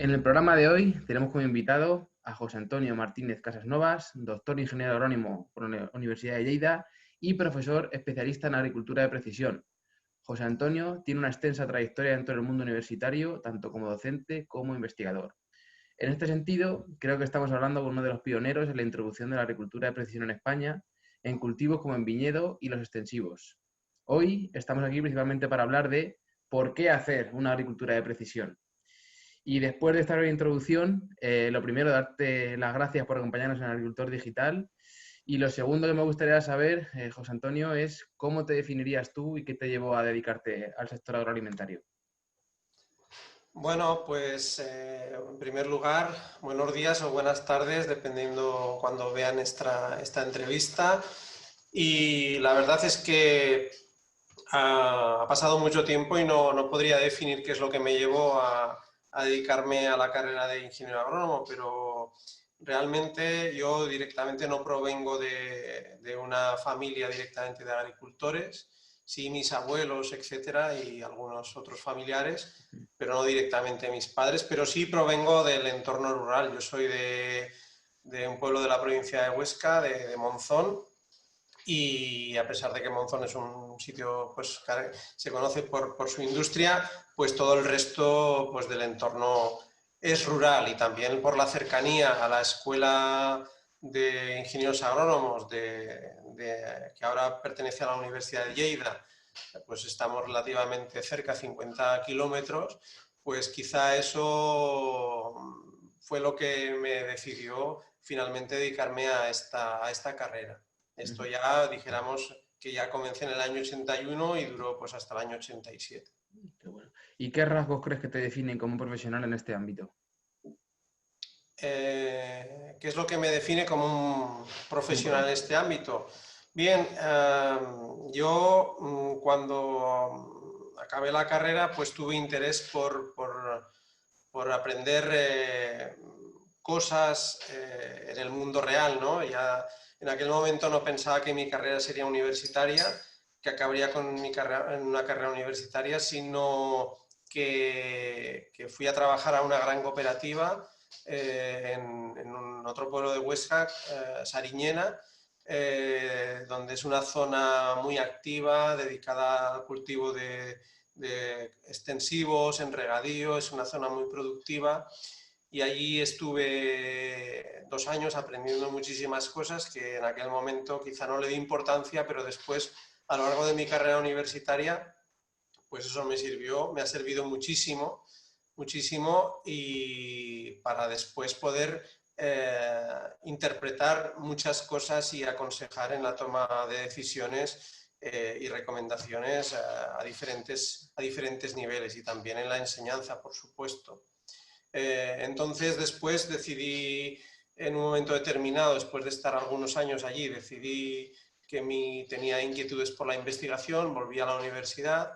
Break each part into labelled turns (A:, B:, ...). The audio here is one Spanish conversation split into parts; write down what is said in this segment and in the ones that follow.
A: En el programa de hoy tenemos como invitado a José Antonio Martínez Casasnovas, doctor ingeniero agrónomo por la Universidad de Lleida y profesor especialista en agricultura de precisión. José Antonio tiene una extensa trayectoria dentro del mundo universitario, tanto como docente como investigador. En este sentido, creo que estamos hablando con uno de los pioneros en la introducción de la agricultura de precisión en España, en cultivos como en viñedo y los extensivos. Hoy estamos aquí principalmente para hablar de por qué hacer una agricultura de precisión. Y después de esta breve introducción, lo primero, darte las gracias por acompañarnos en Agricultor Digital. Y lo segundo que me gustaría saber, José Antonio, es cómo te definirías tú y qué te llevó a dedicarte al sector agroalimentario.
B: Bueno, pues en primer lugar, buenos días o buenas tardes, dependiendo cuando vean esta entrevista. Y la verdad es que ha pasado mucho tiempo y no podría definir qué es lo que me llevó a dedicarme a la carrera de ingeniero agrónomo, pero realmente yo directamente no provengo de una familia directamente de agricultores, sí mis abuelos, etcétera, y algunos otros familiares, pero no directamente mis padres, pero sí provengo del entorno rural. Yo soy de un pueblo de la provincia de Huesca, de Monzón, y a pesar de que Monzón es un sitio pues, que se conoce por su industria, pues todo el resto pues, del entorno es rural, y también por la cercanía a la escuela de ingenieros agrónomos que ahora pertenece a la Universidad de Lleida, pues estamos relativamente cerca, 50 kilómetros, pues quizá eso fue lo que me decidió finalmente dedicarme a esta carrera. Esto ya, dijéramos, que ya comencé en el año 81 y duró pues hasta el año 87.
A: Qué bueno. ¿Y qué rasgos crees que te definen como profesional en este ámbito?
B: ¿Qué es lo que me define como un profesional en
A: Sí.
B: este ámbito? Bien, yo cuando acabé la carrera pues tuve interés por aprender cosas en el mundo real, ¿no? Ya en aquel momento no pensaba que mi carrera sería universitaria, que acabaría con mi carrera, en una carrera universitaria, sino que fui a trabajar a una gran cooperativa en otro pueblo de Huesca, Sariñena, donde es una zona muy activa, dedicada al cultivo de extensivos, en regadío, es una zona muy productiva, y allí estuve 2 años aprendiendo muchísimas cosas que en aquel momento quizá no le di importancia, pero después, a lo largo de mi carrera universitaria, pues eso me ha servido muchísimo, muchísimo, y para después poder interpretar muchas cosas y aconsejar en la toma de decisiones y recomendaciones a diferentes niveles, y también en la enseñanza, por supuesto. Entonces después decidí, en un momento determinado, después de estar algunos años allí, decidí que tenía inquietudes por la investigación, volví a la universidad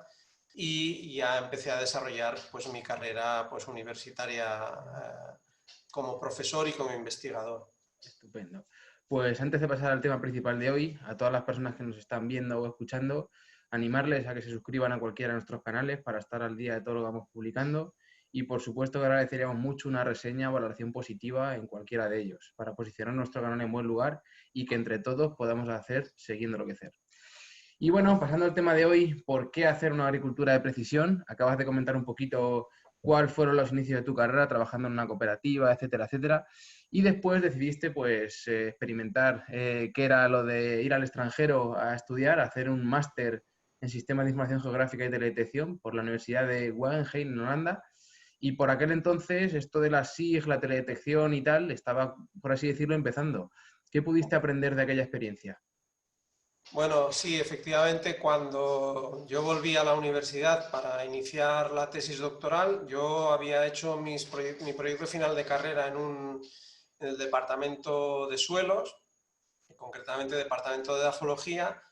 B: y ya empecé a desarrollar pues, mi carrera pues, universitaria como profesor y como investigador.
A: Estupendo. Pues antes de pasar al tema principal de hoy, a todas las personas que nos están viendo o escuchando, animarles a que se suscriban a cualquiera de nuestros canales para estar al día de todo lo que vamos publicando, y por supuesto que agradeceríamos mucho una reseña o valoración positiva en cualquiera de ellos para posicionar nuestro canal en buen lugar y que entre todos podamos hacer siguiendo lo que hacer. Y bueno, pasando al tema de hoy, ¿por qué hacer una agricultura de precisión? Acabas de comentar un poquito cuáles fueron los inicios de tu carrera trabajando en una cooperativa, etcétera, etcétera. Y después decidiste pues experimentar qué era lo de ir al extranjero a estudiar, a hacer un máster en Sistemas de Información Geográfica y Teledetección por la Universidad de Wageningen en Holanda. Y por aquel entonces esto de la SIG, la teledetección y tal, estaba, por así decirlo, empezando. ¿Qué pudiste aprender de aquella experiencia?
B: Bueno, sí, efectivamente, cuando yo volví a la universidad para iniciar la tesis doctoral, yo había hecho mi proyecto final de carrera en el departamento de suelos, concretamente departamento de edafología,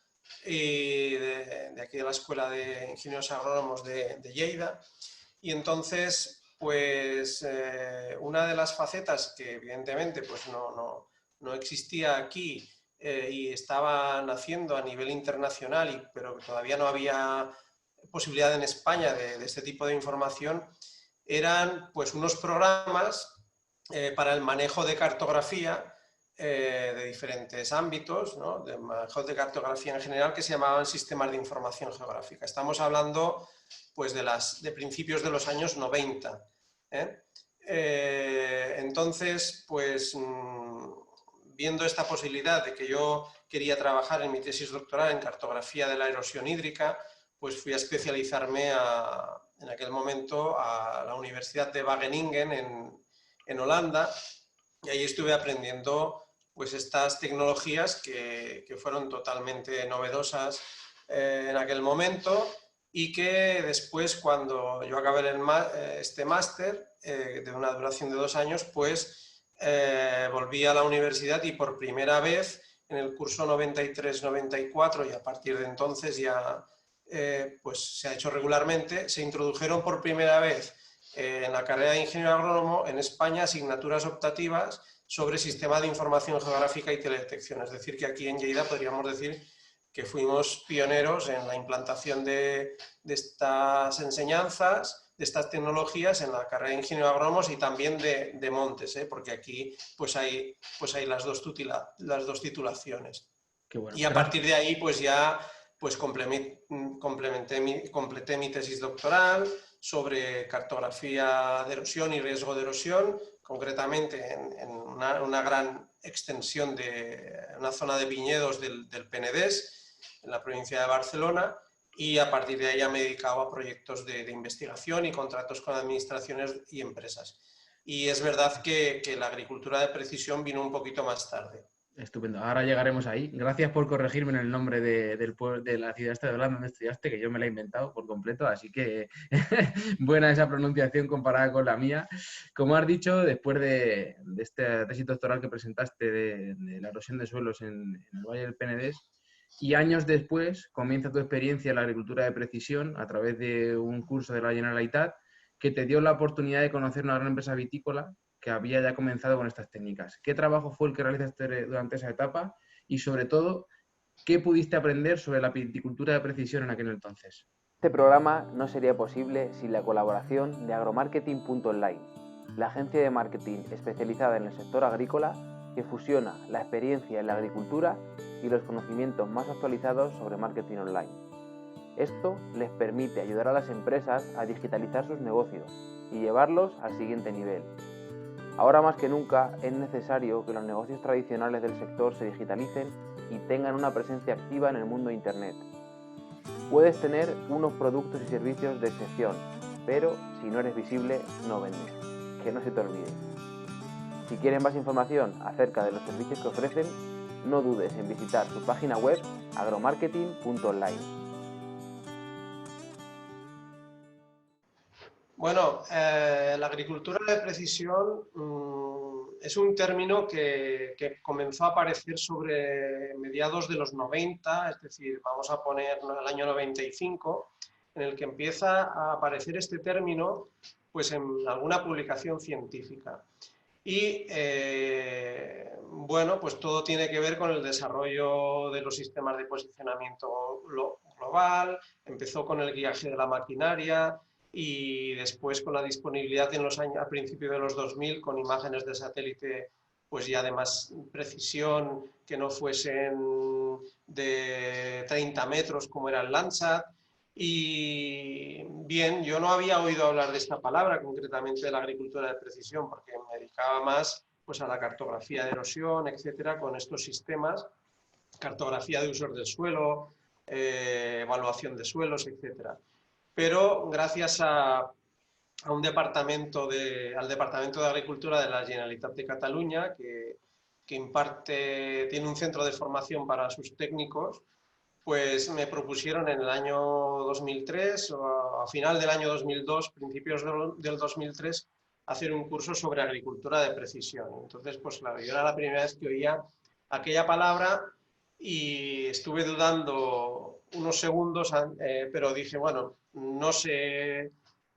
B: y de aquí de la Escuela de Ingenieros Agrónomos de Lleida. Y entonces, pues una de las facetas que evidentemente pues, no existía aquí y estaba naciendo a nivel internacional, pero todavía no había posibilidad en España de este tipo de información, eran pues unos programas para el manejo de cartografía de diferentes ámbitos, ¿no? De manejo de cartografía en general, que se llamaban sistemas de información geográfica. Estamos hablando pues de principios de los años 90. Entonces, pues viendo esta posibilidad de que yo quería trabajar en mi tesis doctoral en cartografía de la erosión hídrica, pues fui a especializarme en aquel momento a la Universidad de Wageningen en Holanda, y ahí estuve aprendiendo pues estas tecnologías que fueron totalmente novedosas en aquel momento, y que después, cuando yo acabé este máster de una duración de 2 años, pues volví a la universidad y por primera vez en el curso 93-94, y a partir de entonces ya pues se ha hecho regularmente, se introdujeron por primera vez en la carrera de ingeniero agrónomo en España asignaturas optativas sobre sistema de información geográfica y teledetección. Es decir, que aquí en Lleida podríamos decir que fuimos pioneros en la implantación de estas enseñanzas, de estas tecnologías en la carrera de ingeniero agrónomo y también de montes, porque aquí pues hay las dos titulaciones.
A: Qué bueno.
B: Y a partir de ahí pues ya pues completé mi tesis doctoral sobre cartografía de erosión y riesgo de erosión, concretamente en una gran extensión de una zona de viñedos del Penedés, en la provincia de Barcelona, y a partir de ahí ya me he dedicado a proyectos de investigación y contratos con administraciones y empresas. Y es verdad que la agricultura de precisión vino un poquito más tarde.
A: Estupendo. Ahora llegaremos ahí. Gracias por corregirme en el nombre de la ciudad esta de Holanda donde estudiaste, que yo me la he inventado por completo, así que buena esa pronunciación comparada con la mía. Como has dicho, después de esta tesis doctoral que presentaste de la erosión de suelos en el Valle del Penedés, y años después comienza tu experiencia en la agricultura de precisión a través de un curso de la Generalitat que te dio la oportunidad de conocer una gran empresa vitícola que había ya comenzado con estas técnicas. ¿Qué trabajo fue el que realizaste durante esa etapa? Y sobre todo, ¿qué pudiste aprender sobre la viticultura de precisión en aquel entonces?
C: Este programa no sería posible sin la colaboración de agromarketing.online, la agencia de marketing especializada en el sector agrícola que fusiona la experiencia en la agricultura y los conocimientos más actualizados sobre marketing online. Esto les permite ayudar a las empresas a digitalizar sus negocios y llevarlos al siguiente nivel. Ahora más que nunca es necesario que los negocios tradicionales del sector se digitalicen y tengan una presencia activa en el mundo de Internet. Puedes tener unos productos y servicios de excepción, pero si no eres visible, no vendes. Que no se te olvide. Si quieres más información acerca de los servicios que ofrecen, no dudes en visitar su página web agromarketing.online.
B: Bueno, la agricultura de precisión es un término que comenzó a aparecer sobre mediados de los 90, es decir, vamos a poner el año 95, en el que empieza a aparecer este término pues, en alguna publicación científica. Y bueno, pues todo tiene que ver con el desarrollo de los sistemas de posicionamiento global, empezó con el guiaje de la maquinaria, y después con la disponibilidad en los años, a principios de los 2000 con imágenes de satélite pues ya de más precisión, que no fuesen de 30 metros como era el Landsat. Y bien, yo no había oído hablar de esta palabra, concretamente de la agricultura de precisión, porque me dedicaba más pues, a la cartografía de erosión, etcétera, con estos sistemas, cartografía de usos del suelo, evaluación de suelos, etcétera. Pero gracias al Departamento de Agricultura de la Generalitat de Cataluña, que tiene un centro de formación para sus técnicos, pues me propusieron en el año 2003, o a final del año 2002, principios del 2003, hacer un curso sobre agricultura de precisión. Entonces, pues claro, yo era la primera vez que oía aquella palabra y estuve dudando unos segundos, pero dije, bueno, no sé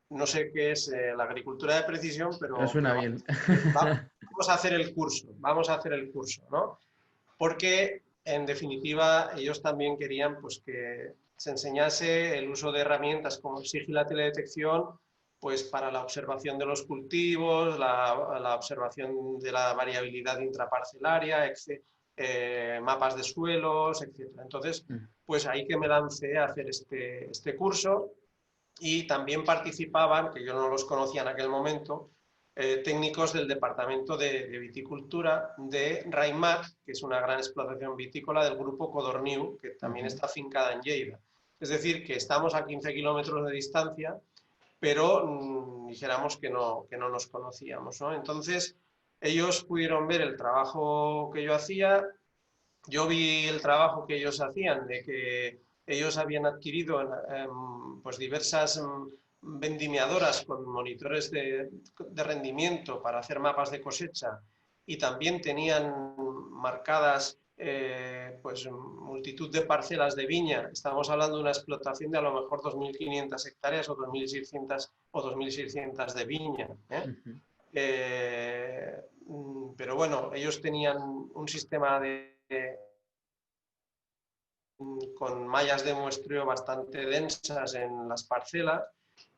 B: qué es la agricultura de precisión,
A: Pero suena bien.
B: vamos a hacer el curso, ¿no? Porque, en definitiva, ellos también querían pues, que se enseñase el uso de herramientas como SIGI y la teledetección pues para la observación de los cultivos, la observación de la variabilidad intraparcelaria, mapas de suelos, etc. Entonces, pues ahí que me lancé a hacer este curso, y también participaban, que yo no los conocía en aquel momento, técnicos del departamento de viticultura de Raimat, que es una gran explotación vitícola del grupo Codorniu, que también está afincada en Lleida. Es decir, que estamos a 15 kilómetros de distancia, pero dijéramos que no nos conocíamos, ¿no? Entonces, ellos pudieron ver el trabajo que yo hacía, yo vi el trabajo que ellos hacían, de que ellos habían adquirido pues diversas vendimiadoras con monitores de rendimiento para hacer mapas de cosecha, y también tenían marcadas pues multitud de parcelas de viña. Estamos hablando de una explotación de a lo mejor 2.500 hectáreas o 2.600 de viña. Pero bueno, ellos tenían un sistema con mallas de muestreo bastante densas en las parcelas,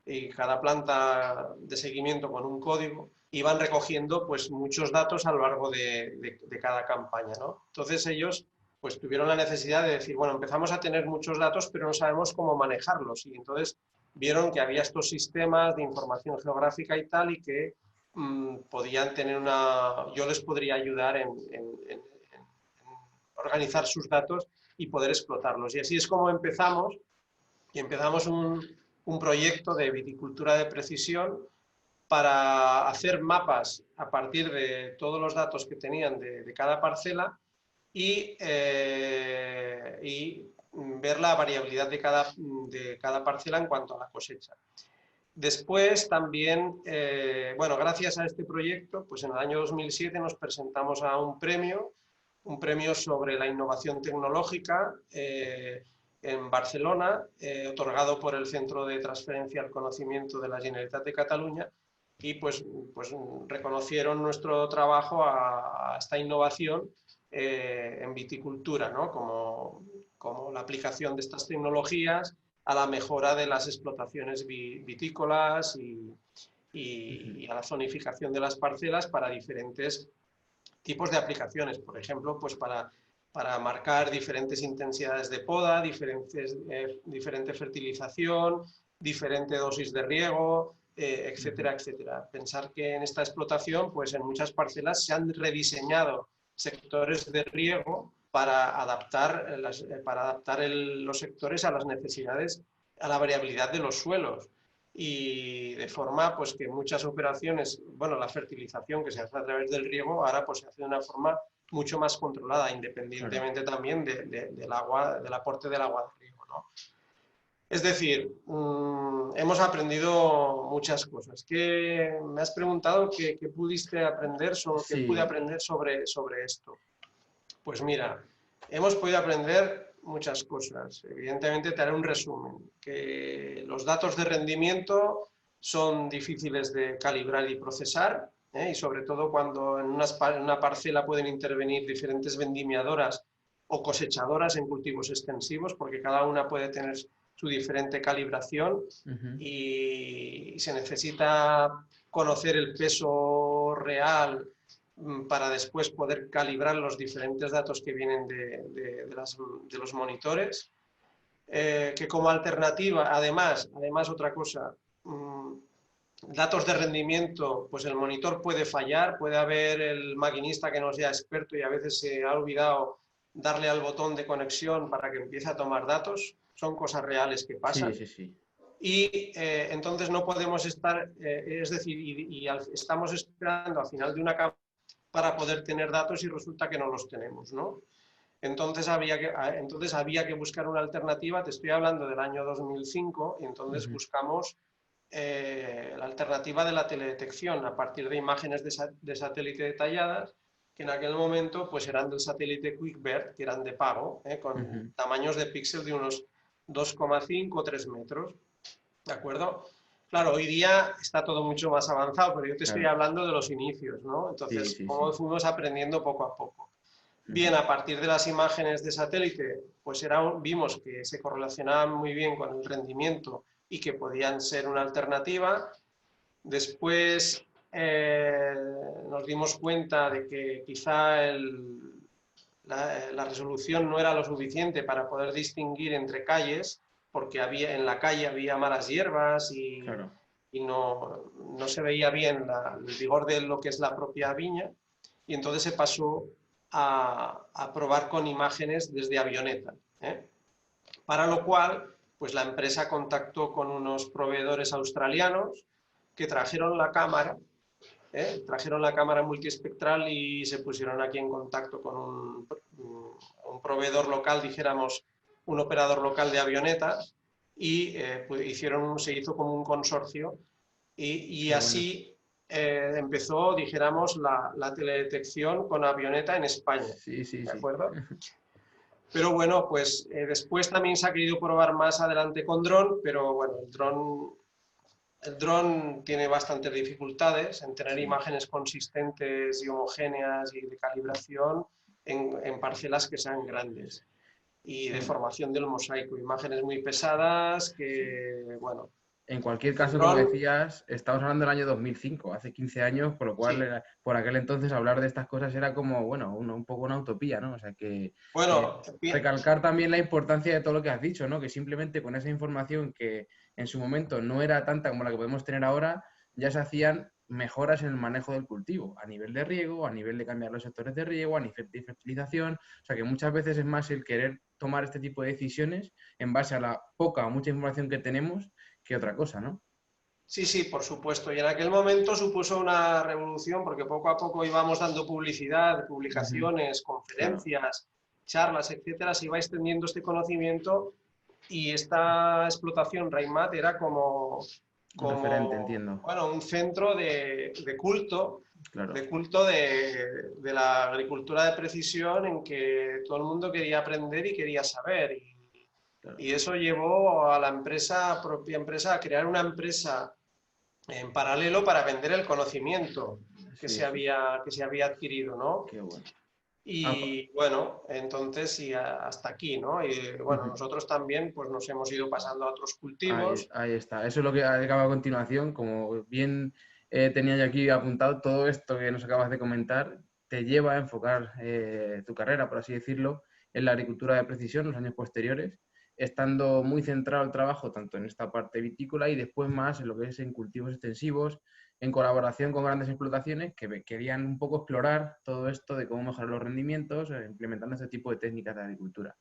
B: y cada planta de seguimiento con un código, iban recogiendo pues muchos datos a lo largo de cada campaña, ¿no? Entonces ellos pues tuvieron la necesidad de decir, bueno, empezamos a tener muchos datos, pero no sabemos cómo manejarlos, y entonces vieron que había estos sistemas de información geográfica y tal, y que podían tener yo les podría ayudar en organizar sus datos y poder explotarlos. Y así es como empezamos, y empezamos un proyecto de viticultura de precisión para hacer mapas a partir de todos los datos que tenían de cada parcela, y ver la variabilidad de cada parcela en cuanto a la cosecha. Después también, bueno, gracias a este proyecto, pues en el año 2007 nos presentamos a un premio sobre la innovación tecnológica en Barcelona, otorgado por el Centro de Transferencia al Conocimiento de la Generalitat de Cataluña, y pues reconocieron nuestro trabajo a esta innovación en viticultura, ¿no? como la aplicación de estas tecnologías a la mejora de las explotaciones vitícolas y a la zonificación de las parcelas para diferentes tipos de aplicaciones. Por ejemplo, pues para marcar diferentes intensidades de poda, diferente fertilización, diferente dosis de riego, etcétera, etcétera. Pensar que en esta explotación, pues en muchas parcelas se han rediseñado sectores de riego para adaptar los sectores a las necesidades, a la variabilidad de los suelos, y de forma pues que muchas operaciones, bueno, la fertilización que se hace a través del riego ahora pues se hace de una forma mucho más controlada, independientemente también del agua, del aporte del agua de riego, ¿no? Es decir, hemos aprendido muchas cosas. Me has preguntado qué pudiste aprender, qué pude aprender sobre esto. Pues mira, hemos podido aprender muchas cosas. Evidentemente te haré un resumen, que los datos de rendimiento son difíciles de calibrar y procesar, y sobre todo cuando en una parcela pueden intervenir diferentes vendimiadoras o cosechadoras en cultivos extensivos, porque cada una puede tener su diferente calibración, y se necesita conocer el peso real para después poder calibrar los diferentes datos que vienen de los monitores, que como alternativa, además otra cosa, datos de rendimiento, pues el monitor puede fallar, puede haber el maquinista que no sea experto y a veces se ha olvidado darle al botón de conexión para que empiece a tomar datos, son cosas reales que pasan. Y entonces no podemos estar, es decir, estamos esperando al final de una campaña para poder tener datos y resulta que no los tenemos, ¿no? Entonces había que buscar una alternativa. Te estoy hablando del año 2005, y entonces buscamos la alternativa de la teledetección a partir de imágenes de satélite detalladas, que en aquel momento pues eran del satélite QuickBird, que eran de pago, con tamaños de píxel de unos 2,5 o 3 metros, ¿de acuerdo? Claro, hoy día está todo mucho más avanzado, pero yo te estoy hablando de los inicios, ¿no? Entonces, cómo fuimos aprendiendo poco a poco. Bien, a partir de las imágenes de satélite, pues vimos que se correlacionaban muy bien con el rendimiento y que podían ser una alternativa. Después nos dimos cuenta de que quizá la resolución no era lo suficiente para poder distinguir entre calles, porque en la calle había malas hierbas
A: Claro.
B: y no se veía bien el vigor de lo que es la propia viña, y entonces se pasó a probar con imágenes desde avioneta, ¿eh? Para lo cual, pues la empresa contactó con unos proveedores australianos que trajeron la cámara multiespectral y se pusieron aquí en contacto con un proveedor local, dijéramos, un operador local de avionetas, y pues se hizo como un consorcio y
A: Qué bueno.
B: así empezó, dijéramos, la teledetección con avioneta en España.
A: Sí, sí,
B: ¿De
A: sí.
B: acuerdo? Pero bueno, pues después también se ha querido probar más adelante con dron, pero bueno, el dron tiene bastantes dificultades en tener
A: Sí.
B: imágenes consistentes y homogéneas y de calibración en parcelas que sean grandes y de
A: En,
B: formación del mosaico. Imágenes muy pesadas
A: sí.
B: que, bueno,
A: En cualquier
B: el
A: caso, como
B: dron,
A: decías, estamos hablando del año 2005, hace 15 años, por lo cual
B: sí.
A: por aquel entonces hablar de estas cosas era como, bueno, un poco una utopía, ¿no? O sea que
B: Bueno,
A: recalcar también la importancia de todo lo que has dicho, ¿no? Que simplemente con esa información que en su momento no era tanta como la que podemos tener ahora, ya se hacían mejoras en el manejo del cultivo, a nivel de riego, a nivel de cambiar los sectores de riego, a nivel de fertilización. O sea que muchas veces es más el querer tomar este tipo de decisiones en base a la poca o mucha información que tenemos que otra cosa, ¿no?
B: sí, sí, por supuesto. Y en aquel momento supuso una revolución porque poco a poco íbamos dando publicidad,
A: Ujú.
B: publicaciones,
A: Claro,
B: conferencias, charlas, etcétera. Se iba extendiendo este conocimiento y esta explotación Raimat era
A: un referente, entiendo.
B: bueno, un centro
A: Claro,
B: de culto de la agricultura de precisión en que todo el mundo quería aprender y quería saber.
A: claro.
B: Y eso llevó a la propia empresa, a crear una empresa en paralelo para vender el conocimiento
A: Sí, sí,
B: que se había adquirido, ¿no?
A: qué bueno. Ah,
B: Y bueno, entonces y hasta aquí, ¿no? Y bueno,
A: ujú.
B: nosotros también pues nos hemos ido pasando a otros
A: Ahí,
B: cultivos.
A: ahí está. Eso es lo que acaba a continuación. Como bien tenía yo aquí apuntado, todo esto que nos acabas de comentar te lleva a enfocar tu carrera, por así decirlo, en la agricultura de precisión en los años posteriores, estando muy centrado el trabajo tanto en esta parte vitícola y después más en lo que es en cultivos extensivos, en colaboración con grandes explotaciones que querían un poco explorar todo esto de cómo mejorar los rendimientos, implementando este tipo de técnicas de agricultura.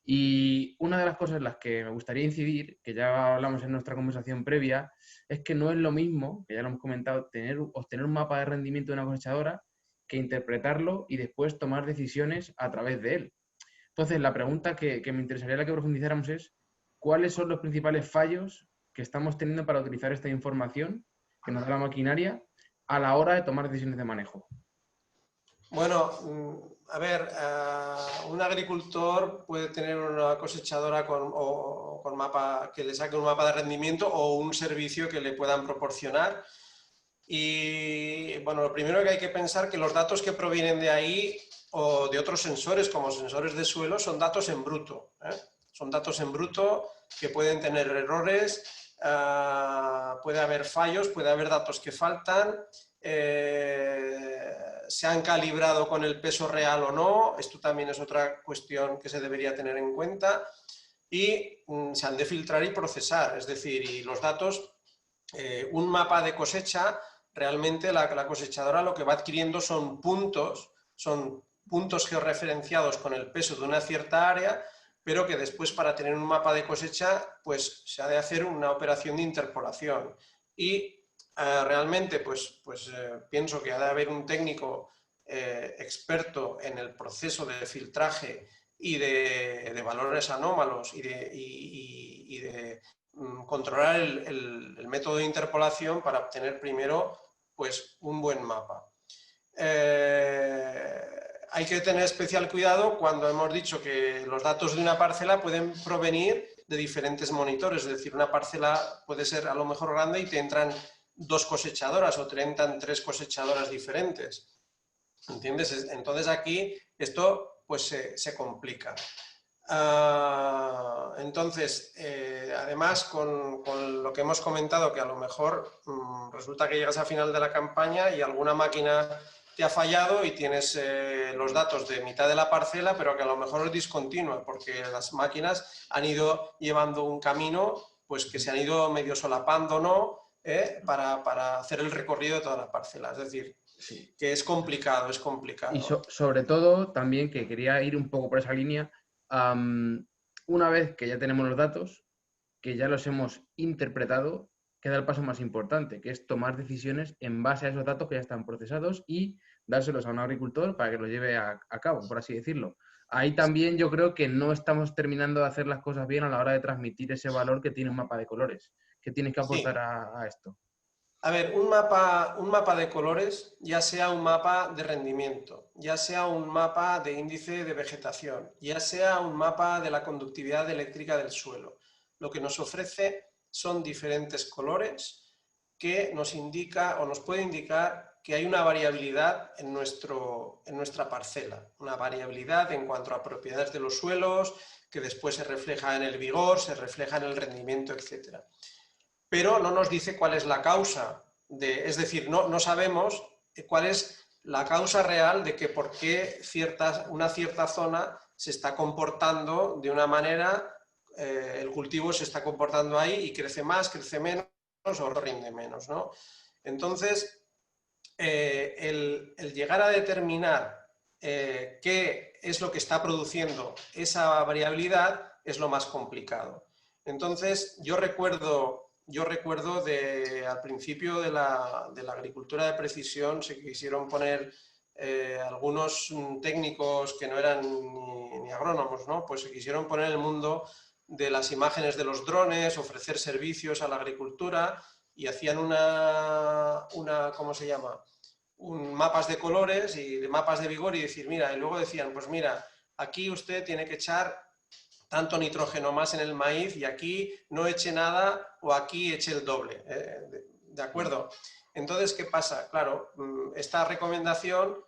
A: Y una de las cosas en las que me gustaría incidir, que ya hablamos en nuestra conversación previa, es que no es lo mismo, que ya lo hemos comentado, obtener un mapa de rendimiento de una cosechadora que interpretarlo y después tomar decisiones a través de él. Entonces, la pregunta que me interesaría que profundizáramos es, ¿cuáles son los principales fallos que estamos teniendo para utilizar esta información que nos da la maquinaria a la hora de tomar decisiones de manejo?
B: Bueno, a ver, un agricultor puede tener una cosechadora con mapa, que le saque un mapa de rendimiento o un servicio que le puedan proporcionar. Y bueno, lo primero que hay que pensar que los datos que provienen de ahí o de otros sensores, como sensores de suelo, son datos en bruto, ¿eh? Son datos en bruto que pueden tener errores, puede haber fallos, puede haber datos que faltan, se han calibrado con el peso real o no, esto también es otra cuestión que se debería tener en cuenta, y se han de filtrar y procesar, es decir, y los datos, un mapa de cosecha, realmente la cosechadora lo que va adquiriendo son puntos georreferenciados con el peso de una cierta área, pero que después para tener un mapa de cosecha pues se ha de hacer una operación de interpolación. Y realmente pienso que ha de haber un técnico experto en el proceso de filtraje y de valores anómalos y de controlar el método de interpolación para obtener primero pues, un buen mapa. Hay que tener especial cuidado cuando hemos dicho que los datos de una parcela pueden provenir de diferentes monitores, es decir, una parcela puede ser a lo mejor grande y te entran 2 cosechadoras o te entran 3 cosechadoras diferentes. ¿Entiendes? Entonces aquí esto pues se complica. Entonces, además, con lo que hemos comentado, que a lo mejor resulta que llegas a final de la campaña y alguna máquina te ha fallado y tienes los datos de mitad de la parcela, pero que a lo mejor es discontinua, porque las máquinas han ido llevando un camino pues que se han ido medio solapando, ¿no? Para hacer el recorrido de toda la parcela. Es decir,
A: Sí.
B: que es complicado, es complicado.
A: Y sobre todo, también que quería ir un poco por esa línea, una vez que ya tenemos los datos, que ya los hemos interpretado, queda el paso más importante, que es tomar decisiones en base a esos datos que ya están procesados y dárselos a un agricultor para que los lleve a cabo, por así decirlo. Ahí también yo creo que no estamos terminando de hacer las cosas bien a la hora de transmitir ese valor que tiene un mapa de colores. ¿Qué tienes que aportar
B: Sí.
A: a esto?
B: A ver, un mapa de colores, ya sea un mapa de rendimiento, ya sea un mapa de índice de vegetación, ya sea un mapa de la conductividad eléctrica del suelo, lo que nos ofrece son diferentes colores que nos indica o nos puede indicar que hay una variabilidad en nuestra parcela, una variabilidad en cuanto a propiedades de los suelos, que después se refleja en el vigor, se refleja en el rendimiento, etc. Pero no nos dice cuál es la causa, es decir, no sabemos cuál es la causa real de que por qué una cierta zona se está comportando de una manera, el cultivo se está comportando ahí y crece más, crece menos o rinde menos, ¿no? Entonces, el llegar a determinar qué es lo que está produciendo esa variabilidad es lo más complicado. Entonces, yo recuerdo al principio de la agricultura de precisión se quisieron poner algunos técnicos que no eran ni agrónomos, ¿no? Pues se quisieron poner en el mundo de las imágenes de los drones, ofrecer servicios a la agricultura y hacían ¿cómo se llama? Mapas de colores y de mapas de vigor y decir, mira, y luego decían, pues mira, aquí usted tiene que echar tanto nitrógeno más en el maíz y aquí no eche nada o aquí eche el doble. ¿De acuerdo? Entonces, ¿qué pasa? Claro, esta recomendación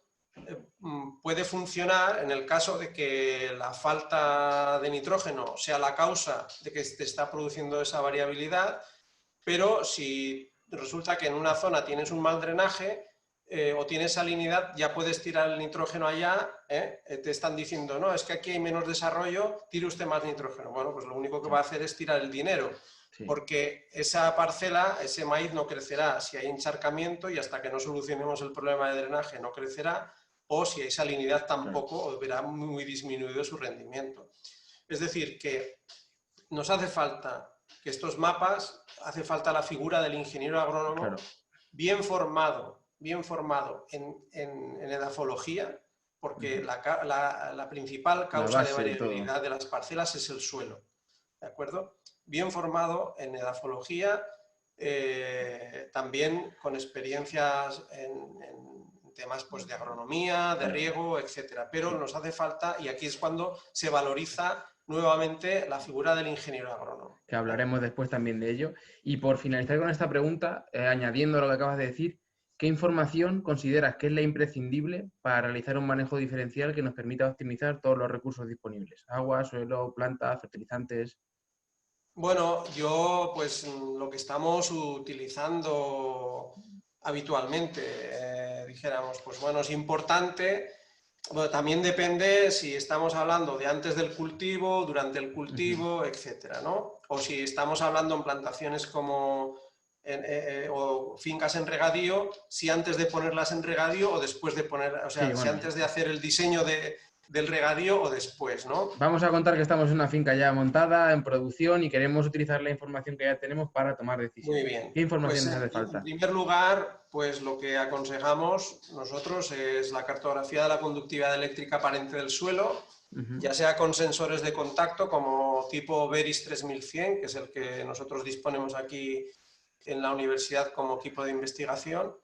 B: puede funcionar en el caso de que la falta de nitrógeno sea la causa de que se está produciendo esa variabilidad, pero si resulta que en una zona tienes un mal drenaje, o tienes salinidad, ya puedes tirar el nitrógeno allá, te están diciendo, no, es que aquí hay menos desarrollo, tire usted más nitrógeno. Bueno, pues lo único que va a hacer es tirar el dinero,
A: Sí.
B: porque esa parcela, ese maíz no crecerá si hay encharcamiento y hasta que no solucionemos el problema de drenaje no crecerá, o si hay salinidad tampoco, o verá muy disminuido su rendimiento. Es decir, que nos hace falta que estos mapas, hace falta la figura del ingeniero agrónomo, claro, bien formado en edafología, porque la principal causa de variabilidad de las parcelas es el suelo, ¿de acuerdo? Bien formado en edafología, también con experiencias en temas pues, de agronomía, de riego, etcétera. Pero nos hace falta, y aquí es cuando se valoriza nuevamente la figura del ingeniero agrónomo.
A: Que hablaremos después también de ello. Y por finalizar con esta pregunta, añadiendo lo que acabas de decir, ¿qué información consideras que es la imprescindible para realizar un manejo diferencial que nos permita optimizar todos los recursos disponibles? Agua, suelo, plantas, fertilizantes.
B: Bueno, yo pues lo que estamos utilizando habitualmente, dijéramos, pues bueno, es importante. Bueno, también depende si estamos hablando de antes del cultivo, durante el cultivo, etcétera, ¿no? O si estamos hablando en plantaciones como o fincas en regadío, si antes de ponerlas en regadío o después de poner, o sea, si antes de hacer el diseño del regadío o después, ¿no?
A: Vamos a contar que estamos en una finca ya montada, en producción y queremos utilizar la información que ya tenemos para tomar decisiones.
B: Muy bien.
A: ¿Qué información
B: pues,
A: nos hace falta?
B: En primer lugar, pues lo que aconsejamos nosotros es la cartografía de la conductividad eléctrica aparente del suelo, ya sea con sensores de contacto como tipo Veris 3100, que es el que nosotros disponemos aquí en la universidad como equipo de investigación,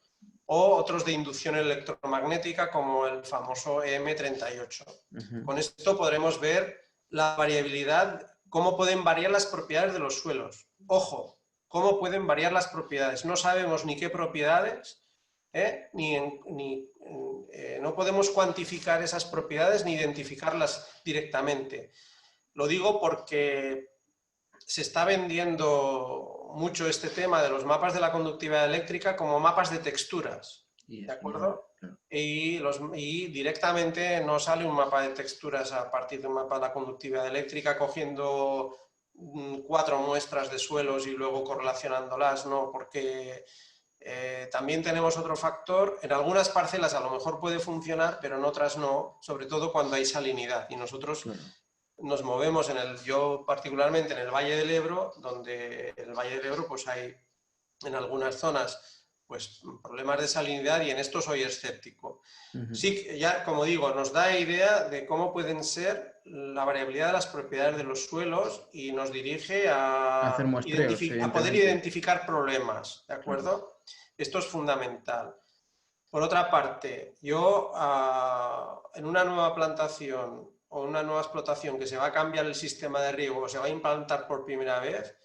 B: o otros de inducción electromagnética como el famoso EM38. Con esto podremos ver la variabilidad, cómo pueden variar las propiedades de los suelos. Ojo, cómo pueden variar las propiedades. No sabemos ni qué propiedades, no podemos cuantificar esas propiedades ni identificarlas directamente. Lo digo porque se está vendiendo mucho este tema de los mapas de la conductividad eléctrica como mapas de texturas, ¿de acuerdo?
A: Claro.
B: Y directamente no sale un mapa de texturas a partir de un mapa de la conductividad eléctrica cogiendo 4 muestras de suelos y luego correlacionándolas, ¿no? Porque también tenemos otro factor, en algunas parcelas a lo mejor puede funcionar, pero en otras no, sobre todo cuando hay salinidad. Y nosotros nos movemos yo particularmente en el Valle del Ebro, donde en el Valle del Ebro pues hay en algunas zonas pues problemas de salinidad y en esto soy escéptico. Sí, ya como digo, nos da idea de cómo pueden ser la variabilidad de las propiedades de los suelos y nos dirige a,
A: hacer muestreos,
B: a poder identificar problemas, ¿de acuerdo? Claro. Esto es fundamental. Por otra parte, yo en una nueva plantación o una nueva explotación que se va a cambiar el sistema de riego o se va a implantar por primera vez,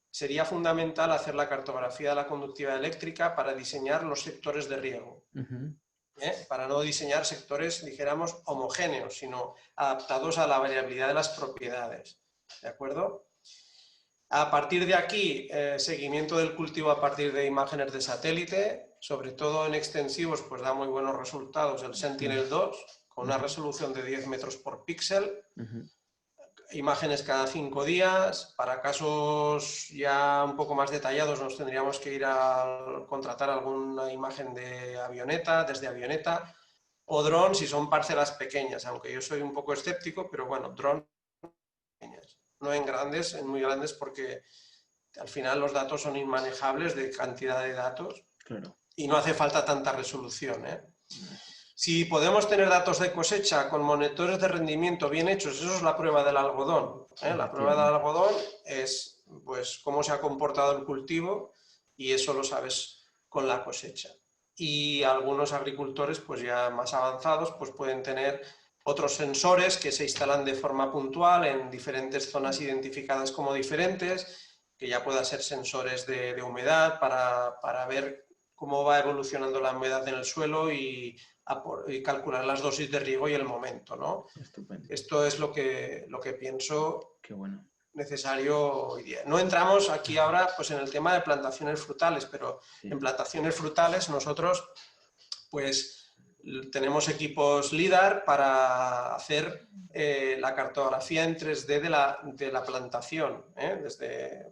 B: sería fundamental hacer la cartografía de la conductividad eléctrica para diseñar los sectores de riego. Para no diseñar sectores, dijéramos, homogéneos, sino adaptados a la variabilidad de las propiedades. ¿De acuerdo? A partir de aquí, seguimiento del cultivo a partir de imágenes de satélite, sobre todo en extensivos, pues da muy buenos resultados el Sentinel-2, con una resolución de 10 metros por píxel. Imágenes cada 5 días. Para casos ya un poco más detallados nos tendríamos que ir a contratar alguna imagen de avioneta, desde avioneta, o dron si son parcelas pequeñas, aunque yo soy un poco escéptico, pero bueno, dron pequeñas. No en grandes, en muy grandes, porque al final los datos son inmanejables de cantidad de datos. Claro. Y no hace falta tanta resolución, Si podemos tener datos de cosecha con monitores de rendimiento bien hechos, eso es la prueba del algodón. La prueba del algodón es pues, cómo se ha comportado el cultivo y eso lo sabes con la cosecha. Y algunos agricultores pues, ya más avanzados pues, pueden tener otros sensores que se instalan de forma puntual en diferentes zonas identificadas como diferentes, que ya puedan ser sensores de humedad para ver cómo va evolucionando la humedad en el suelo y calcular las dosis de riego y el momento, ¿no? Estupendo. Esto es lo que pienso. Qué bueno. Necesario hoy día. No entramos aquí ahora pues, en el tema de plantaciones frutales, pero en plantaciones frutales nosotros pues tenemos equipos LIDAR para hacer la cartografía en 3D de la plantación,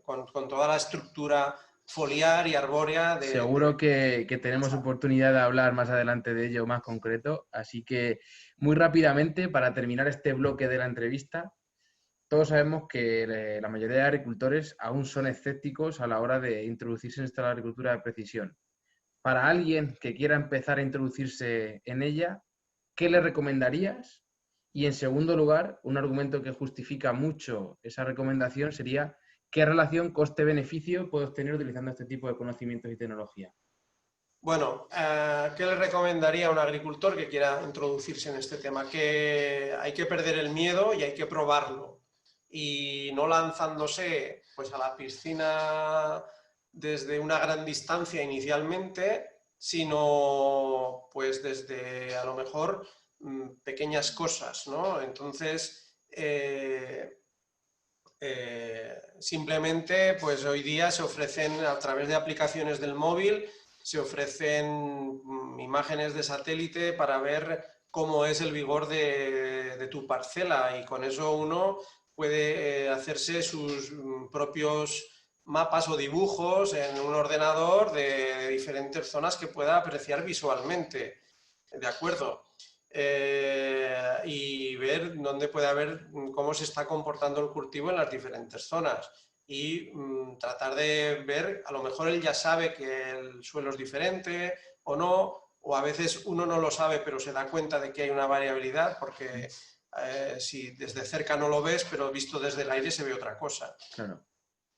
B: con toda la estructura foliar y arbórea.
A: Seguro que tenemos oportunidad de hablar más adelante de ello más concreto, así que muy rápidamente, para terminar este bloque de la entrevista, todos sabemos que la mayoría de agricultores aún son escépticos a la hora de introducirse en esta agricultura de precisión. Para alguien que quiera empezar a introducirse en ella, ¿qué le recomendarías? Y en segundo lugar, un argumento que justifica mucho esa recomendación sería ¿qué relación coste-beneficio puede obtener utilizando este tipo de conocimientos y tecnología?
B: Bueno, ¿qué le recomendaría a un agricultor que quiera introducirse en este tema? Que hay que perder el miedo y hay que probarlo. Y no lanzándose pues, a la piscina desde una gran distancia inicialmente, sino pues desde a lo mejor pequeñas cosas, ¿no? Entonces, simplemente pues hoy día se ofrecen a través de aplicaciones del móvil, se ofrecen imágenes de satélite para ver cómo es el vigor de tu parcela y con eso uno puede hacerse sus propios mapas o dibujos en un ordenador de diferentes zonas que pueda apreciar visualmente. ¿De acuerdo? Y ver dónde puede haber, cómo se está comportando el cultivo en las diferentes zonas. Y tratar de ver, a lo mejor él ya sabe que el suelo es diferente o no, o a veces uno no lo sabe pero se da cuenta de que hay una variabilidad porque si desde cerca no lo ves, pero visto desde el aire se ve otra cosa. Claro.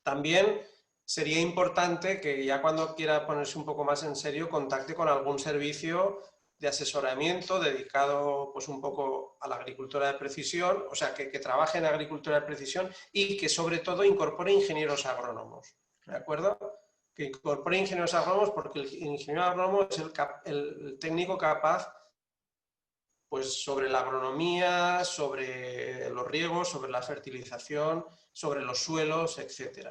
B: También sería importante que ya cuando quiera ponerse un poco más en serio, contacte con algún servicio de asesoramiento dedicado pues un poco a la agricultura de precisión, o sea, que trabaje en agricultura de precisión y que sobre todo incorpore ingenieros agrónomos, ¿de acuerdo? Que incorpore ingenieros agrónomos porque el ingeniero agrónomo es el técnico capaz pues sobre la agronomía, sobre los riegos, sobre la fertilización, sobre los suelos, etc.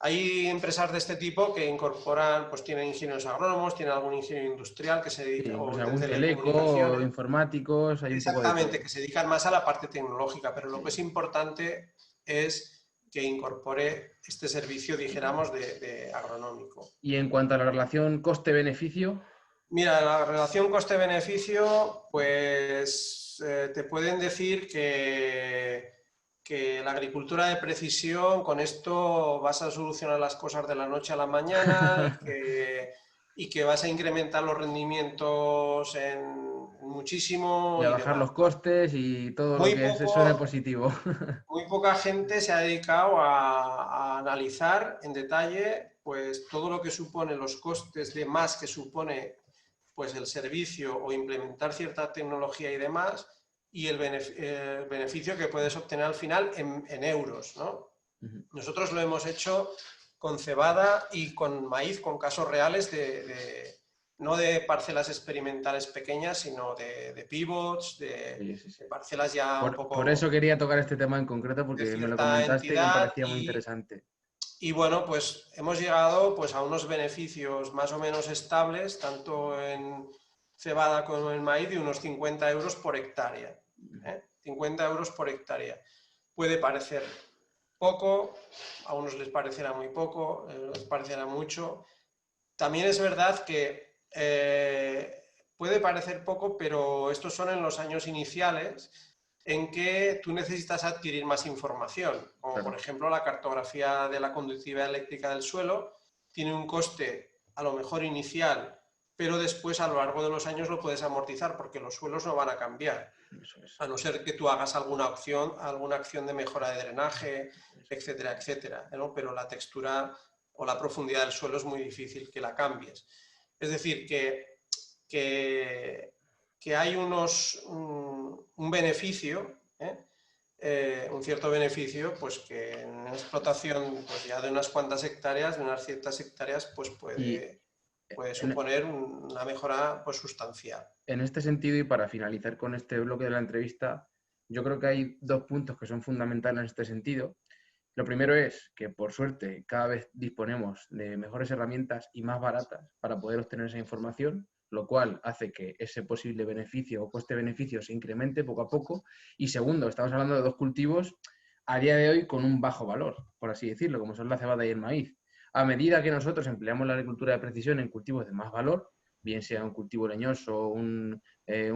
B: Hay empresas de este tipo que incorporan, pues tienen ingenieros agrónomos, tienen algún ingeniero industrial que se dedica,
A: Sí, pues
B: o de
A: algún teleco,
B: telecomunicaciones.
A: informáticos, hay un poco de
B: Exactamente,
A: todo.
B: que se dedican más a la parte tecnológica, pero lo que
A: Sí.
B: es importante es que incorpore este servicio, dijéramos, de agronómico.
A: Y en cuanto a la relación coste-beneficio,
B: Mira, la relación coste-beneficio, pues te pueden decir que la agricultura de precisión, con esto vas a solucionar las cosas de la noche a la mañana y que vas a incrementar los rendimientos en muchísimo
A: y a
B: y
A: bajar
B: demás.
A: los costes y todo lo
B: Muy
A: que se suene
B: poco,
A: positivo.
B: muy poca gente se ha dedicado a analizar en detalle pues, todo lo que supone los costes de más que supone pues, el servicio o implementar cierta tecnología y demás, y el beneficio que puedes obtener al final en euros, ¿no? Nosotros lo hemos hecho con cebada y con maíz, con casos reales no de parcelas experimentales pequeñas, sino de pivots,
A: Sí, sí, sí.
B: de parcelas ya un
A: Por eso
B: poco
A: quería tocar este tema en concreto,
B: de
A: porque me lo
B: cierta
A: comentaste y me
B: entidad
A: parecía muy interesante.
B: y bueno, pues hemos llegado pues, a unos beneficios más o menos estables, tanto en cebada como en maíz, de unos 50 euros por hectárea. 50 euros por hectárea. Puede parecer poco, a unos les parecerá muy poco, les parecerá mucho. También es verdad que puede parecer poco, pero estos son en los años iniciales en que tú necesitas adquirir más información, como
A: Claro.
B: por ejemplo la cartografía de la conductividad eléctrica del suelo, tiene un coste a lo mejor inicial, pero después a lo largo de los años lo puedes amortizar porque los suelos no van a cambiar,
A: Eso es.
B: a no ser que tú hagas alguna acción de mejora de drenaje, etcétera, etcétera, ¿no? Pero la textura o la profundidad del suelo es muy difícil que la cambies. Es decir, que hay un beneficio, un cierto beneficio, pues que en una explotación pues ya de unas cuantas hectáreas, de unas ciertas hectáreas, pues
A: Y
B: puede
A: en,
B: suponer una mejora pues sustancial.
A: en este sentido, y para finalizar con este bloque de la entrevista, yo creo que hay dos puntos que son fundamentales en este sentido. Lo primero es que, por suerte, cada vez disponemos de mejores herramientas y más baratas para poder obtener esa información, lo cual hace que ese posible beneficio o coste-beneficio se incremente poco a poco. Y segundo, estamos hablando de dos cultivos a día de hoy con un bajo valor, por así decirlo, como son la cebada y el maíz. A medida que nosotros empleamos la agricultura de precisión en cultivos de más valor, bien sea un cultivo leñoso, un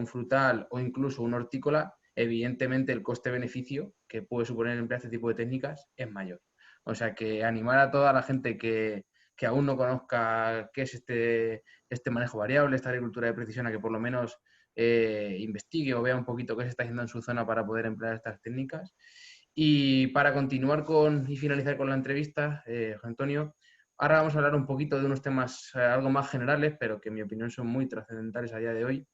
A: frutal o incluso un hortícola, evidentemente el coste-beneficio que puede suponer emplear este tipo de técnicas es mayor. O sea que animar a toda la gente que aún no conozca qué es este manejo variable, esta agricultura de precisión, a que por lo menos investigue o vea un poquito qué se está haciendo en su zona para poder emplear estas técnicas. Y para continuar y finalizar con la entrevista, José Antonio, ahora vamos a hablar un poquito de unos temas algo más generales, pero que en mi opinión son muy trascendentales a día de hoy.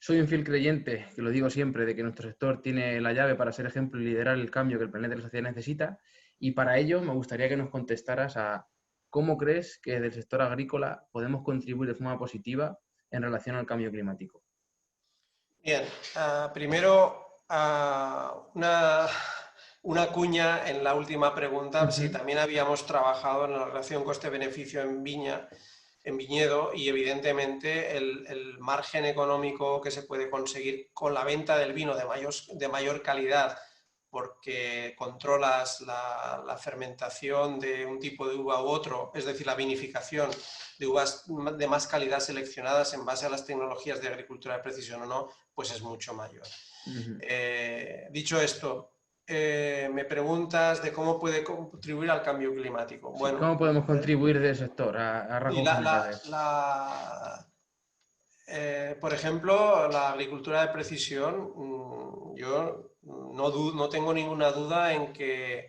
A: Soy un fiel creyente, que lo digo siempre, de que nuestro sector tiene la llave para ser ejemplo y liderar el cambio que el planeta y la sociedad necesita. Y para ello me gustaría que nos contestaras a cómo crees que desde el sector agrícola podemos contribuir de forma positiva en relación al cambio climático.
B: Bien, primero una cuña en la última pregunta. Sí, también habíamos trabajado en la relación coste-beneficio en viñedo y evidentemente el margen económico que se puede conseguir con la venta del vino de mayor calidad, porque controlas la fermentación de un tipo de uva u otro, es decir, la vinificación de uvas de más calidad seleccionadas en base a las tecnologías de agricultura de precisión o no, pues es mucho mayor. Dicho esto, me preguntas de cómo puede contribuir al cambio climático.
A: Sí,
B: Bueno,
A: ¿cómo podemos contribuir del sector a
B: y
A: rasgos generales?
B: por ejemplo, la agricultura de precisión, yo no tengo ninguna duda en que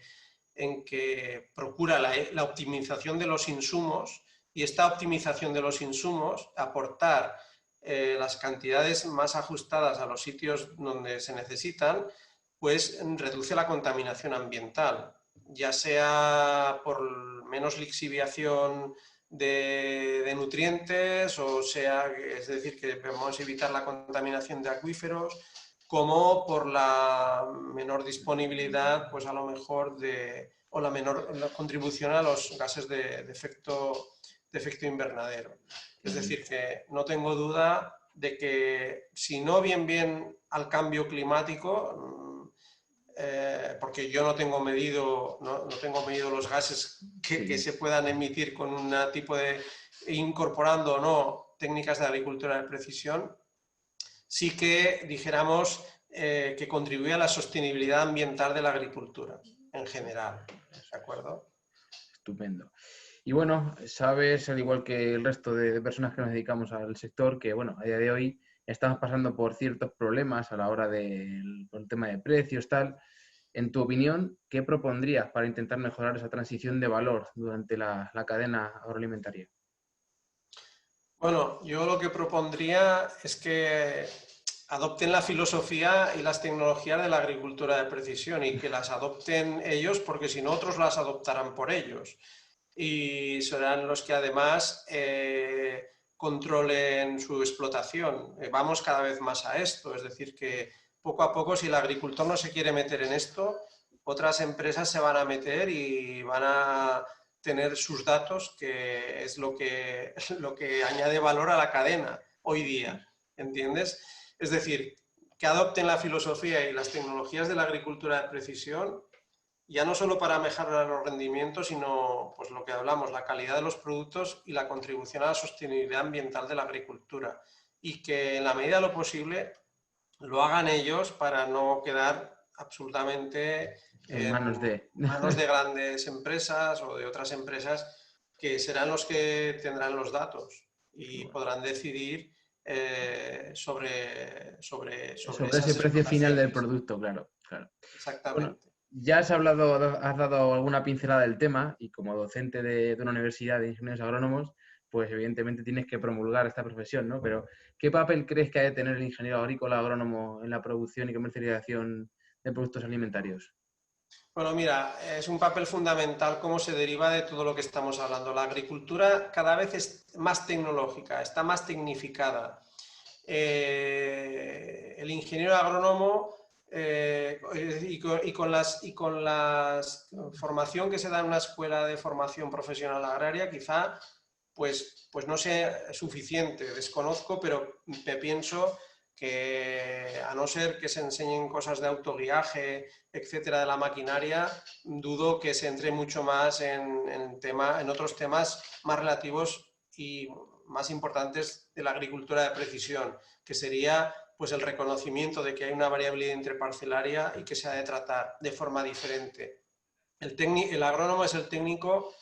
B: procura la optimización de los insumos y esta optimización de los insumos, aportar las cantidades más ajustadas a los sitios donde se necesitan, pues reduce la contaminación ambiental, ya sea por menos lixiviación de nutrientes, o sea, es decir, que vamos a evitar la contaminación de acuíferos, como por la menor disponibilidad, pues a lo mejor o la menor contribución a los gases de efecto invernadero. Es decir, que no tengo duda de que si no bien al cambio climático, porque yo no tengo medido los gases que se puedan emitir con un tipo de, incorporando o no técnicas de agricultura de precisión, sí que dijéramos que contribuye a la sostenibilidad ambiental de la agricultura en general. ¿De acuerdo?
A: Estupendo. Y bueno, sabes, al igual que el resto de personas que nos dedicamos al sector, que bueno, a día de hoy estamos pasando por ciertos problemas a la hora del tema de precios, tal. En tu opinión, ¿qué propondrías para intentar mejorar esa transición de valor durante la cadena agroalimentaria?
B: Bueno, yo lo que propondría es que adopten la filosofía y las tecnologías de la agricultura de precisión y que las adopten ellos, porque si no otros las adoptarán por ellos. Y serán los que además controlen su explotación. Vamos cada vez más a esto, es decir, que poco a poco, si el agricultor no se quiere meter en esto, otras empresas se van a meter y van a tener sus datos, que es lo que añade valor a la cadena hoy día, ¿entiendes? Es decir, que adopten la filosofía y las tecnologías de la agricultura de precisión, ya no solo para mejorar los rendimientos, sino pues lo que hablamos, la calidad de los productos y la contribución a la sostenibilidad ambiental de la agricultura. Y que en la medida de lo posible lo hagan ellos para no quedar absolutamente
A: En manos de...
B: manos de grandes empresas o de otras empresas que serán los que tendrán los datos y podrán decidir sobre esas
A: ese precio final del
B: explotaciones.
A: producto, claro, claro. Bueno,
B: Exactamente.
A: ya has dado alguna pincelada del tema y como docente de una universidad de ingenieros agrónomos, pues evidentemente tienes que promulgar esta profesión, ¿no? Pero ¿qué papel crees que ha de tener el ingeniero agrícola agrónomo en la producción y comercialización de productos alimentarios?
B: Bueno, mira, es un papel fundamental como se deriva de todo lo que estamos hablando. La agricultura cada vez es más tecnológica, está más tecnificada. El ingeniero agrónomo y con la formación que se da en una escuela de formación profesional agraria, quizá pues no sea suficiente. Desconozco, pero me pienso que a no ser que se enseñen cosas de autoguiaje, etcétera, de la maquinaria, dudo que se entre mucho más en otros temas más relativos y más importantes de la agricultura de precisión, que sería pues el reconocimiento de que hay una variabilidad interparcelaria y que se ha de tratar de forma diferente. El agrónomo es el técnico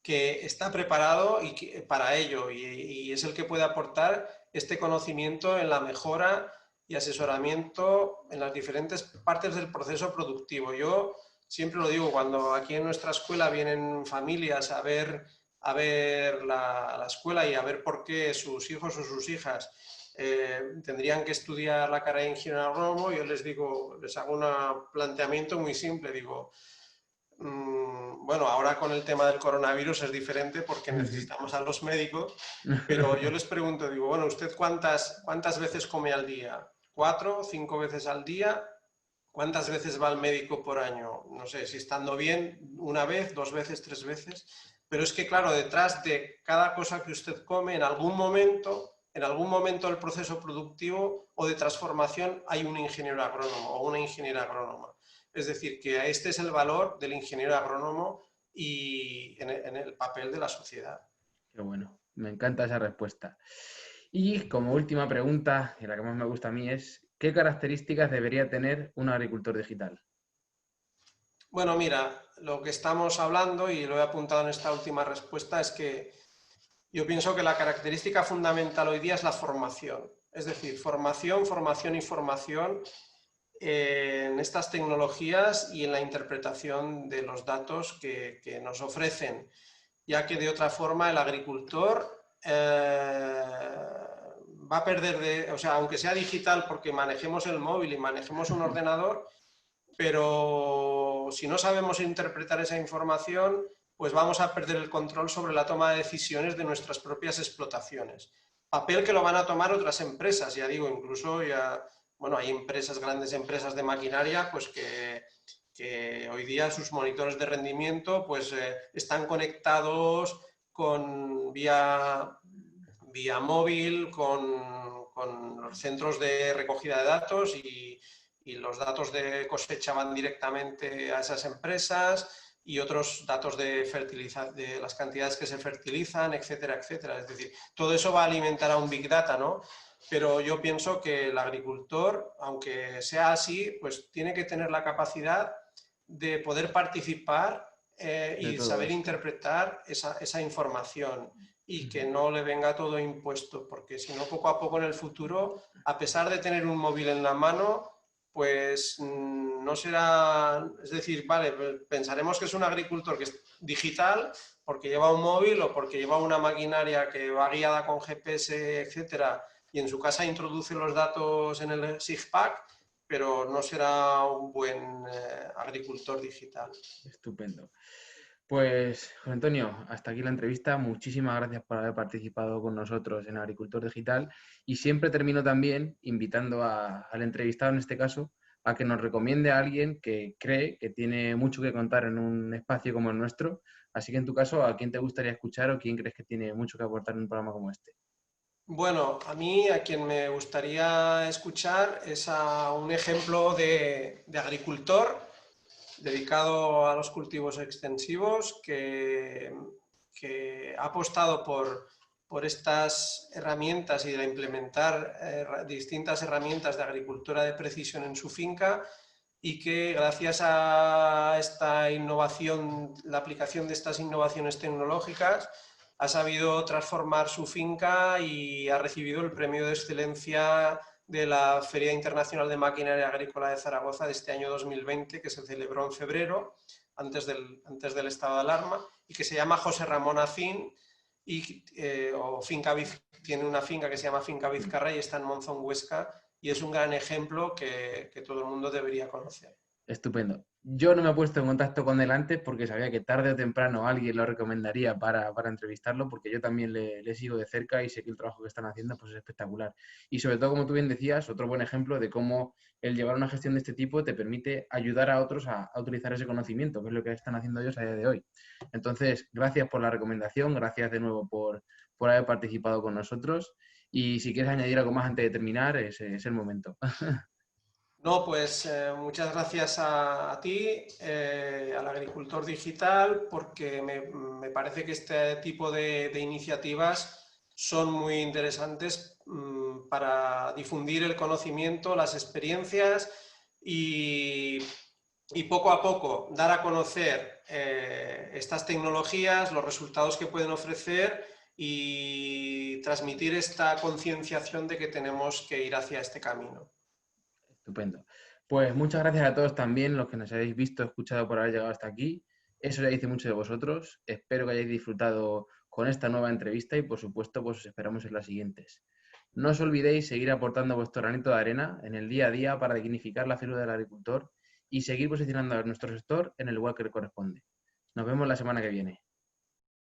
B: que está preparado para ello y es el que puede aportar este conocimiento en la mejora y asesoramiento en las diferentes partes del proceso productivo. Yo siempre lo digo, cuando aquí en nuestra escuela vienen familias a ver la escuela y a ver por qué sus hijos o sus hijas tendrían que estudiar la carrera de ingeniero agrónomo, yo les digo, les hago un planteamiento muy simple, digo, bueno, ahora con el tema del coronavirus es diferente porque necesitamos a los médicos, pero yo les pregunto, digo, bueno, ¿usted cuántas veces come al día? ¿4, 5 veces al día? ¿Cuántas veces va al médico por año? No sé, si estando bien, 1 vez, 2 veces, 3 veces. Pero es que, claro, detrás de cada cosa que usted come, en algún momento del proceso productivo o de transformación hay un ingeniero agrónomo o una ingeniera agrónoma. Es decir, que este es el valor del ingeniero agrónomo y en el papel de la sociedad.
A: Qué bueno, me encanta esa respuesta. Y como última pregunta, y la que más me gusta a mí es, ¿qué características debería tener un agricultor digital?
B: Bueno, mira, lo que estamos hablando, y lo he apuntado en esta última respuesta, es que yo pienso que la característica fundamental hoy día es la formación. Es decir, formación, formación y formación en estas tecnologías y en la interpretación de los datos que nos ofrecen, ya que de otra forma el agricultor va a perder, o sea, aunque sea digital porque manejemos el móvil y manejemos un ordenador, pero si no sabemos interpretar esa información, pues vamos a perder el control sobre la toma de decisiones de nuestras propias explotaciones. Papel que lo van a tomar otras empresas, ya digo, incluso bueno, hay grandes empresas de maquinaria, pues que hoy día sus monitores de rendimiento pues están conectados vía móvil con los centros de recogida de datos y los datos de cosecha van directamente a esas empresas y otros datos de las cantidades que se fertilizan, etcétera, etcétera. Es decir, todo eso va a alimentar a un Big Data, ¿no? Pero yo pienso que el agricultor, aunque sea así, pues tiene que tener la capacidad de poder participar y saber interpretar esa información y que no le venga todo impuesto, porque si no, poco a poco en el futuro, a pesar de tener un móvil en la mano, pues no será, es decir, vale, pensaremos que es un agricultor que es digital porque lleva un móvil o porque lleva una maquinaria que va guiada con GPS, etcétera, y en su casa introduce los datos en el SIGPAC, pero no será un buen agricultor digital.
A: Estupendo. Pues, José Antonio, hasta aquí la entrevista. Muchísimas gracias por haber participado con nosotros en Agricultor Digital. Y siempre termino también invitando al entrevistado, en este caso, a que nos recomiende a alguien que cree que tiene mucho que contar en un espacio como el nuestro. Así que, en tu caso, ¿a quién te gustaría escuchar o quién crees que tiene mucho que aportar en un programa como este?
B: Bueno, a mí a quien me gustaría escuchar es a un ejemplo de agricultor dedicado a los cultivos extensivos que ha apostado por estas herramientas y de implementar distintas herramientas de agricultura de precisión en su finca y que gracias a esta innovación, la aplicación de estas innovaciones tecnológicas, ha sabido transformar su finca y ha recibido el premio de excelencia de la Feria Internacional de Maquinaria Agrícola de Zaragoza de este año 2020, que se celebró en febrero, antes del estado de alarma, y que se llama José Ramón Acín, tiene una finca que se llama Finca Vizcarra y está en Monzón, Huesca, y es un gran ejemplo que todo el mundo debería conocer.
A: Estupendo. Yo no me he puesto en contacto con él antes porque sabía que tarde o temprano alguien lo recomendaría para entrevistarlo, porque yo también le sigo de cerca y sé que el trabajo que están haciendo pues, es espectacular. Y sobre todo, como tú bien decías, otro buen ejemplo de cómo el llevar una gestión de este tipo te permite ayudar a otros a utilizar ese conocimiento, que es lo que están haciendo ellos a día de hoy. Entonces, gracias por la recomendación, gracias de nuevo por haber participado con nosotros. Y si quieres añadir algo más antes de terminar, es el momento.
B: No, pues muchas gracias a ti, al agricultor digital, porque me parece que este tipo de iniciativas son muy interesantes para difundir el conocimiento, las experiencias y poco a poco dar a conocer estas tecnologías, los resultados que pueden ofrecer y transmitir esta concienciación de que tenemos que ir hacia este camino.
A: Estupendo. Pues muchas gracias a todos también, los que nos habéis visto, escuchado por haber llegado hasta aquí. Eso ya dice mucho de vosotros. Espero que hayáis disfrutado con esta nueva entrevista y, por supuesto, pues os esperamos en las siguientes. No os olvidéis seguir aportando vuestro granito de arena en el día a día para dignificar la figura del agricultor y seguir posicionando a nuestro sector en el lugar que le corresponde. Nos vemos la semana que viene.